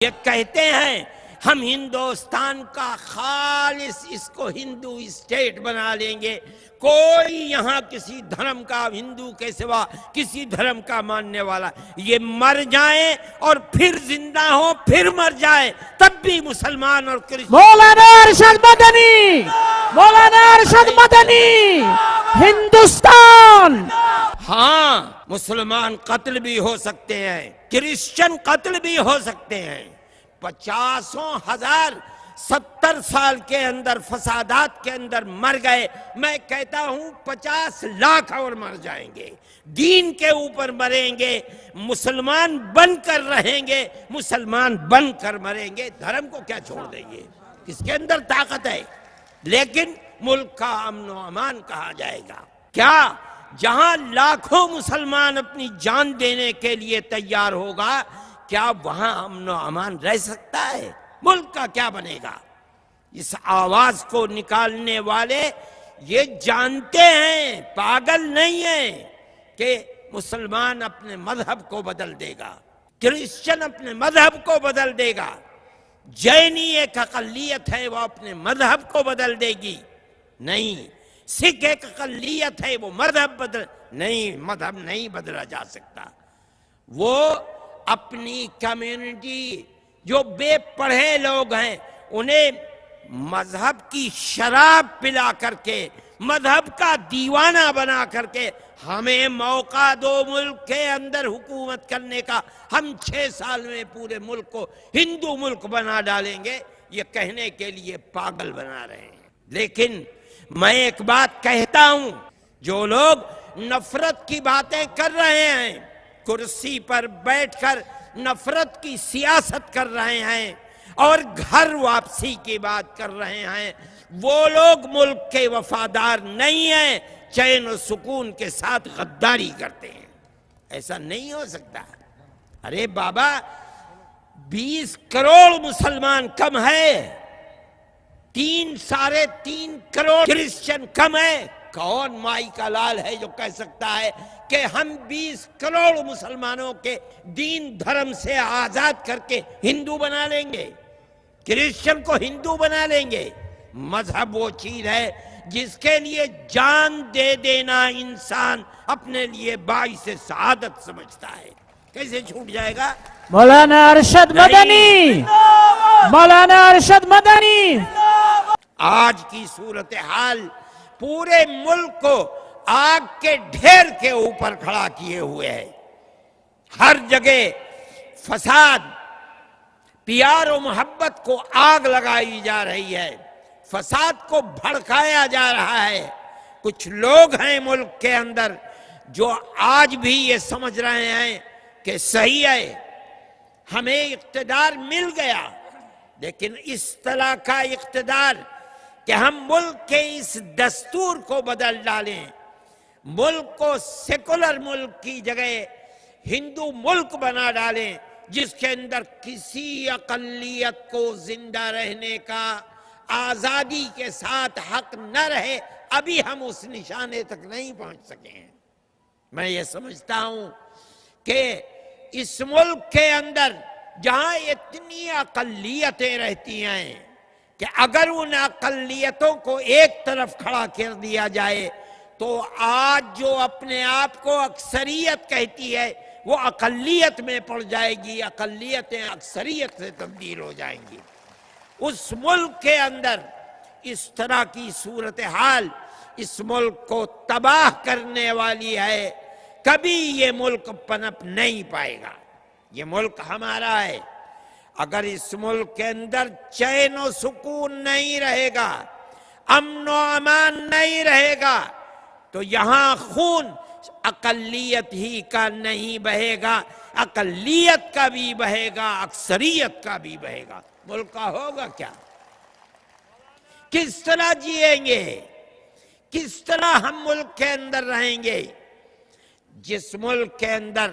یہ کہتے ہیں ہم ہندوستان کا خالص اس کو ہندو اسٹیٹ بنا لیں گے، کوئی یہاں کسی دھرم کا ہندو کے سوا کسی دھرم کا ماننے والا، یہ مر جائیں اور پھر زندہ ہوں پھر مر جائیں تب بھی مسلمان اور کرسچن۔ مولانا ارشد مدنی، مولانا ارشد مدنی، ہندوستان۔ ہاں، مسلمان قتل بھی ہو سکتے ہیں، کرسچن قتل بھی ہو سکتے ہیں، 50,000 70 سال کے اندر فسادات کے اندر مر گئے، میں کہتا ہوں 50 لاکھ اور مر جائیں گے، دین کے اوپر مریں گے، مسلمان بن کر رہیں گے، مسلمان بن کر مریں گے، دھرم کو کیا چھوڑ دیں گے؟ کس کے اندر طاقت ہے؟ لیکن ملک کا امن و امان کہا جائے گا کیا؟ جہاں لاکھوں مسلمان اپنی جان دینے کے لیے تیار ہوگا، کیا وہاں امن و امان رہ سکتا ہے؟ ملک کا کیا بنے گا؟ اس آواز کو نکالنے والے یہ جانتے ہیں، پاگل نہیں ہیں، کہ مسلمان اپنے مذہب کو بدل دے گا، کرسچن اپنے مذہب کو بدل دے گا، جینی ایک اقلیت ہے وہ اپنے مذہب کو بدل دے گی، نہیں، سکھ ایک اقلیت ہے وہ مذہب بدل، نہیں، مذہب نہیں بدلا جا سکتا۔ وہ اپنی کمیونٹی جو بے پڑھے لوگ ہیں انہیں مذہب کی شراب پلا کر کے، مذہب کا دیوانہ بنا کر کے ہمیں موقع دو ملک کے اندر حکومت کرنے کا، ہم 6 سال میں پورے ملک کو ہندو ملک بنا ڈالیں گے، یہ کہنے کے لیے پاگل بنا رہے ہیں۔ لیکن میں ایک بات کہتا ہوں، جو لوگ نفرت کی باتیں کر رہے ہیں، کرسی پر بیٹھ کر نفرت کی سیاست کر رہے ہیں اور گھر واپسی کی بات کر رہے ہیں، وہ لوگ ملک کے وفادار نہیں ہیں، چین و سکون کے ساتھ غداری کرتے ہیں۔ ایسا نہیں ہو سکتا۔ ارے بابا، 20 کروڑ مسلمان کم ہے، 3.5 کروڑ کرسچن کم ہے؟ کون مائی کا لال ہے جو کہہ سکتا ہے کہ ہم 20 کروڑ مسلمانوں کے دین دھرم سے آزاد کر کے ہندو بنا لیں گے، کرسچن کو ہندو بنا لیں گے؟ مذہب وہ چیز ہے جس کے لیے جان دے دینا انسان اپنے لیے باعث سعادت سمجھتا ہے، کیسے چھوٹ جائے گا؟ مولانا ارشد مدنی، مولانا ارشد مدنی۔ آج کی صورتحال پورے ملک کو آگ کے ڈھیر کے اوپر کھڑا کیے ہوئے ہے، ہر جگہ فساد، پیار و محبت کو آگ لگائی جا رہی ہے، فساد کو بھڑکایا جا رہا ہے۔ کچھ لوگ ہیں ملک کے اندر جو آج بھی یہ سمجھ رہے ہیں کہ صحیح ہے، ہمیں اقتدار مل گیا، لیکن اس طرح کا اقتدار کہ ہم ملک کے اس دستور کو بدل ڈالیں، ملک کو سیکولر ملک کی جگہ ہندو ملک بنا ڈالیں، جس کے اندر کسی اقلیت کو زندہ رہنے کا آزادی کے ساتھ حق نہ رہے، ابھی ہم اس نشانے تک نہیں پہنچ سکے ہیں۔ میں یہ سمجھتا ہوں کہ اس ملک کے اندر جہاں اتنی اقلیتیں رہتی ہیں کہ اگر ان اقلیتوں کو ایک طرف کھڑا کر دیا جائے تو آج جو اپنے آپ کو اکثریت کہتی ہے وہ اقلیت میں پڑ جائے گی، اقلیتیں اکثریت سے تبدیل ہو جائیں گی۔ اس ملک کے اندر اس طرح کی صورتحال اس ملک کو تباہ کرنے والی ہے، کبھی یہ ملک پنپ نہیں پائے گا۔ یہ ملک ہمارا ہے، اگر اس ملک کے اندر چین و سکون نہیں رہے گا، امن و امان نہیں رہے گا، تو یہاں خون اقلیت ہی کا نہیں بہے گا، اقلیت کا بھی بہے گا، اکثریت کا بھی بہے گا۔ ملک کا ہوگا کیا؟ کس طرح جیئیں گے؟ کس طرح ہم ملک کے اندر رہیں گے؟ جس ملک کے اندر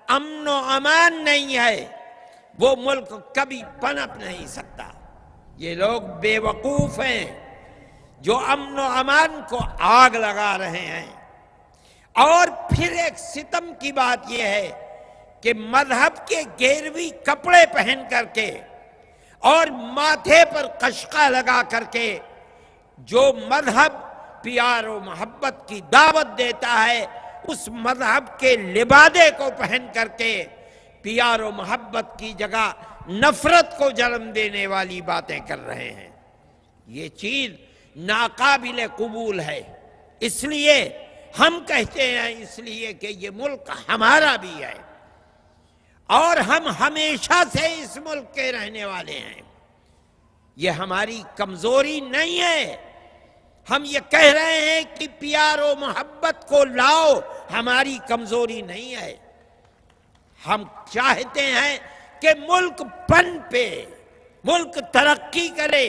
امن و امان نہیں ہے وہ ملک کبھی پنپ نہیں سکتا۔ یہ لوگ بے وقوف ہیں جو امن و امان کو آگ لگا رہے ہیں۔ اور پھر ایک ستم کی بات یہ ہے کہ مذہب کے گیروی کپڑے پہن کر کے اور ماتھے پر قشقہ لگا کر کے جو مذہب پیار و محبت کی دعوت دیتا ہے، اس مذہب کے لبادے کو پہن کر کے پیار و محبت کی جگہ نفرت کو جنم دینے والی باتیں کر رہے ہیں۔ یہ چیز ناقابل قبول ہے۔ اس لیے ہم کہتے ہیں، اس لیے کہ یہ ملک ہمارا بھی ہے اور ہم ہمیشہ سے اس ملک کے رہنے والے ہیں۔ یہ ہماری کمزوری نہیں ہے۔ ہم یہ کہہ رہے ہیں کہ پیار و محبت کو لاؤ، ہماری کمزوری نہیں ہے۔ ہم چاہتے ہیں کہ ملک پن پہ، ملک ترقی کرے،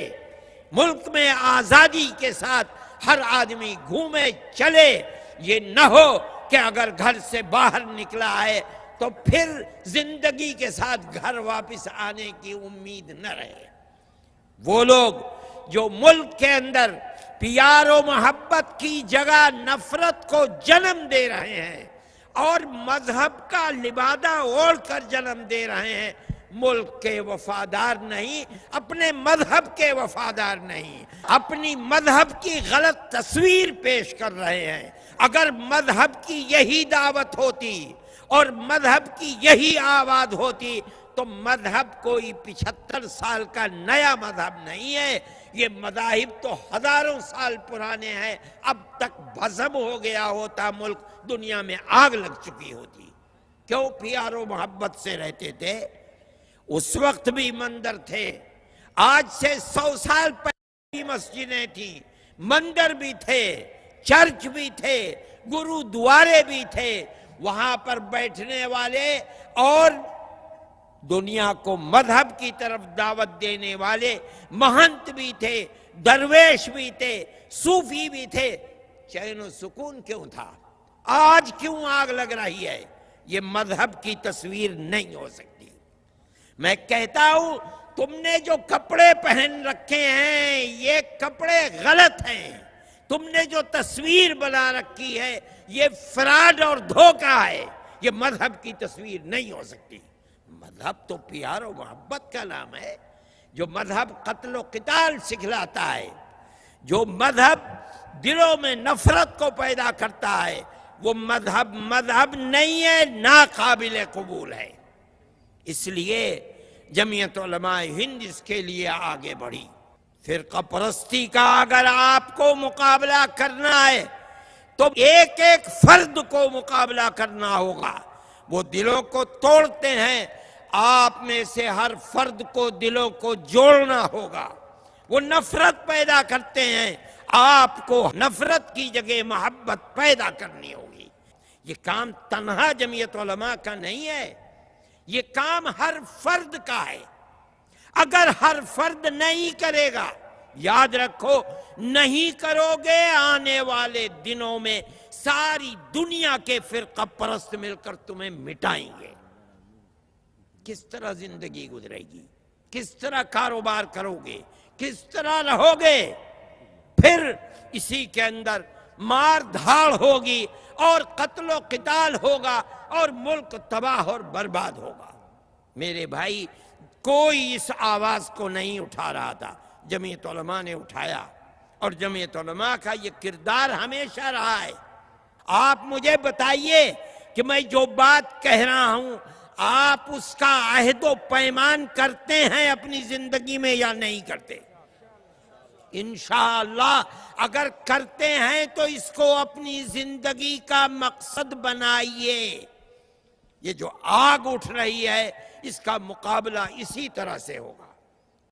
ملک میں آزادی کے ساتھ ہر آدمی گھومے چلے۔ یہ نہ ہو کہ اگر گھر سے باہر نکلا ہے تو پھر زندگی کے ساتھ گھر واپس آنے کی امید نہ رہے۔ وہ لوگ جو ملک کے اندر پیار و محبت کی جگہ نفرت کو جنم دے رہے ہیں اور مذہب کا لبادہ اوڑھ کر جنم دے رہے ہیں، ملک کے وفادار نہیں، اپنے مذہب کے وفادار نہیں، اپنی مذہب کی غلط تصویر پیش کر رہے ہیں۔ اگر مذہب کی یہی دعوت ہوتی اور مذہب کی یہی آواز ہوتی تو مذہب کوئی 75 سال کا نیا مذہب نہیں ہے۔ یہ مذاہب تو ہزاروں سال پرانے ہیں۔ اب تک بھسم ہو گیا ہوتا ملک، دنیا میں آگ لگ چکی ہوتی۔ کیوں پیار و محبت سے رہتے تھے؟ اس وقت بھی مندر تھے، آج سے 100 سال پہلے بھی مسجدیں تھیں، مندر بھی تھے، چرچ بھی تھے، گرودوارے بھی تھے، وہاں پر بیٹھنے والے اور دنیا کو مذہب کی طرف دعوت دینے والے مہنت بھی تھے، درویش بھی تھے، صوفی بھی تھے۔ چین و سکون کیوں تھا؟ آج کیوں آگ لگ رہی ہے؟ یہ مذہب کی تصویر نہیں ہو سکتی۔ میں کہتا ہوں تم نے جو کپڑے پہن رکھے ہیں یہ کپڑے غلط ہیں، تم نے جو تصویر بنا رکھی ہے یہ فراڈ اور دھوکہ ہے، یہ مذہب کی تصویر نہیں ہو سکتی۔ مذہب تو پیار و محبت کا نام ہے۔ جو مذہب قتل و قتال سکھلاتا ہے، جو مذہب دلوں میں نفرت کو پیدا کرتا ہے، وہ مذہب نہیں ہے، ناقابل قبول ہے۔ اس لیے جمعیت علماء ہند اس کے لیے آگے بڑھی۔ فرقہ پرستی کا اگر آپ کو مقابلہ کرنا ہے تو ایک ایک فرد کو مقابلہ کرنا ہوگا۔ وہ دلوں کو توڑتے ہیں، آپ میں سے ہر فرد کو دلوں کو جوڑنا ہوگا۔ وہ نفرت پیدا کرتے ہیں، آپ کو نفرت کی جگہ محبت پیدا کرنی ہوگی۔ یہ کام تنہا جمعیت علماء کا نہیں ہے، یہ کام ہر فرد کا ہے۔ اگر ہر فرد نہیں کرے گا، یاد رکھو نہیں کرو گے، آنے والے دنوں میں ساری دنیا کے فرقہ پرست مل کر تمہیں مٹائیں گے۔ کس طرح زندگی گزرے گی؟ کس طرح کاروبار کرو گے؟ کس طرح رہو گے؟ پھر اسی کے اندر مار دھاڑ ہوگی اور قتل و قتال ہوگا اور ملک تباہ اور برباد ہوگا۔ میرے بھائی، کوئی اس آواز کو نہیں اٹھا رہا تھا، جمعیت علماء نے اٹھایا، اور جمعیت علماء کا یہ کردار ہمیشہ رہا ہے۔ آپ مجھے بتائیے کہ میں جو بات کہہ رہا ہوں آپ اس کا عہد و پیمان کرتے ہیں اپنی زندگی میں یا نہیں کرتے؟ انشاءاللہ اگر کرتے ہیں تو اس کو اپنی زندگی کا مقصد بنائیے۔ یہ جو آگ اٹھ رہی ہے اس کا مقابلہ اسی طرح سے ہوگا۔